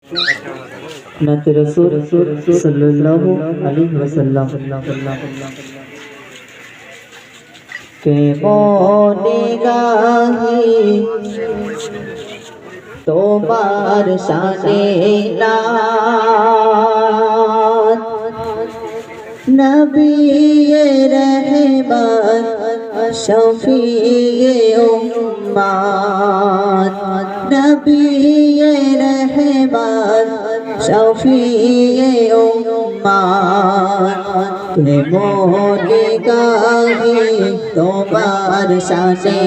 नात रसूल सल्लल्लाहु अलैहि वसल्लम के मोने गाही তোমার শানে নাত নবী রহমত শফিয়ে উম্মত নবী রহমত শফিয়ে উম্মত কে মোনে গাহি তোমার শানে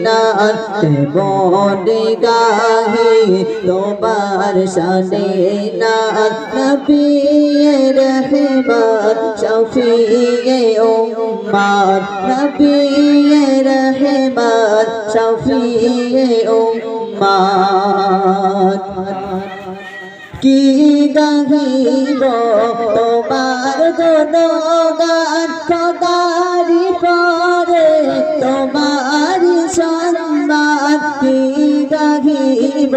নাত কে মোনে গাহি তোমার শানে নাত নবী রহমত শফিয়ে উম্মত নবী রহমত শফিয়ে উম্মত কি গাহিব তোমার গুণগান খোদারি পরে তোমার সম্মান কি গাহিব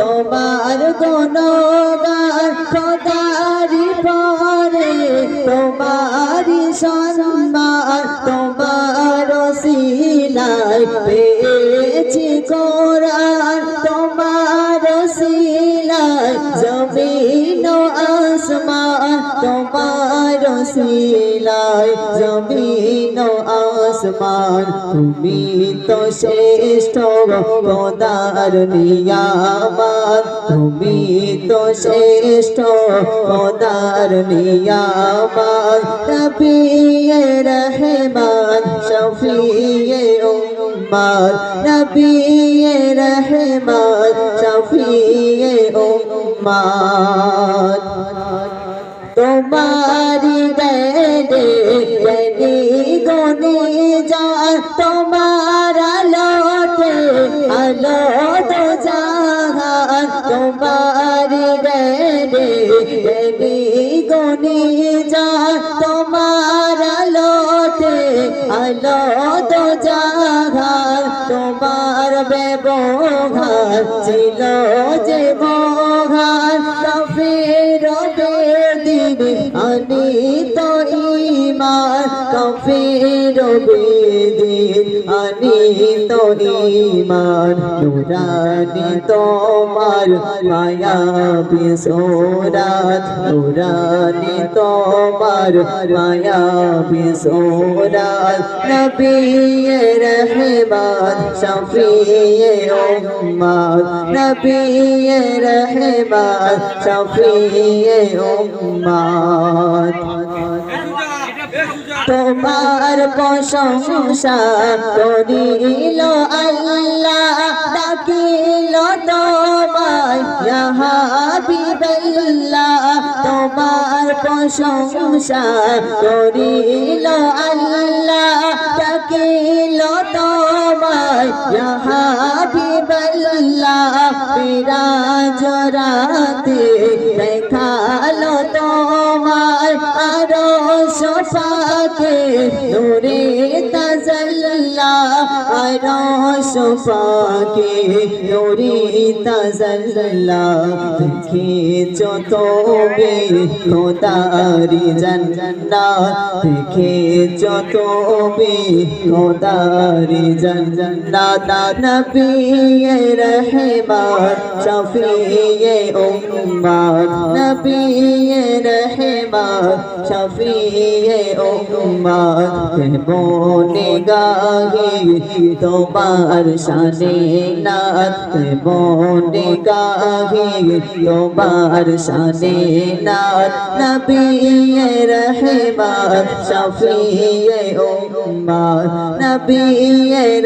তোমার গুণগান খোদারি পরে তোমার সম্মান তোমার সিলাই পেয়েছি কোরআন তোমার সিলাই জমিন আসমান তোমার সিলাই জমিন আসমান তুমি তো শ্রেষ্ঠ খোদার নিয়ামত তুমি তো শ্রেষ্ঠ খোদার নিয়ামত নবী রহমত শফিয়ে উম্মত নবী রহমত শফিয়ে উম্মত তোমারি দেনে দেনি গনি যা তোমার আলোতে আলো তো জাহান তোমারি দেনে দেনি গনি যা তোমার আলোতে আলো তো জাহান তোমার ব্যবহার ছিল যে মহান কাফির বেদিন অনিত ঈমান কাফির বেদিন অনিত ঈমান নুরানি তোমার মায়াবী সূরত নুরানি তোমার মায়াবী সূরত নবী রহমত শফিয়ে উম্মত নবী রহমত শফিয়ে উম্মত তোমার প্রশংসা করিল আল্লাহ ডাকিল তোমায় ইয়া হাবিবাল্লাহ তোমার প্রশংসা করিল আল্লাহ ডাকিল তোমায় ইয়া হাবিবাল্লাহ বিরাজ রাতে দেখালো তোমায় আরশ পাকে নূরে তাজাল্লা আরশ পাকে নূরে তাজাল্লা দেখেছ তুমি খোদারি জান্নাত দেখেছ তুমি খোদারি জান্নাত নবী রহমত শফিয়ে উম্মত নবী রহমত শফিয়ে উম্মত মোনে গাহি তোমার শানে নাত মোনে গাহি তোমার শানে নাত নবী রহমত শফিয়ে উম্মত নবী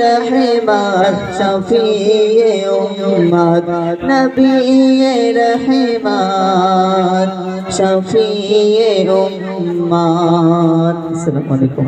রহমত শফিয়ে উম্মত নবী রহমত শফিয়ে উম্মত। আসসালামু আলাইকুম।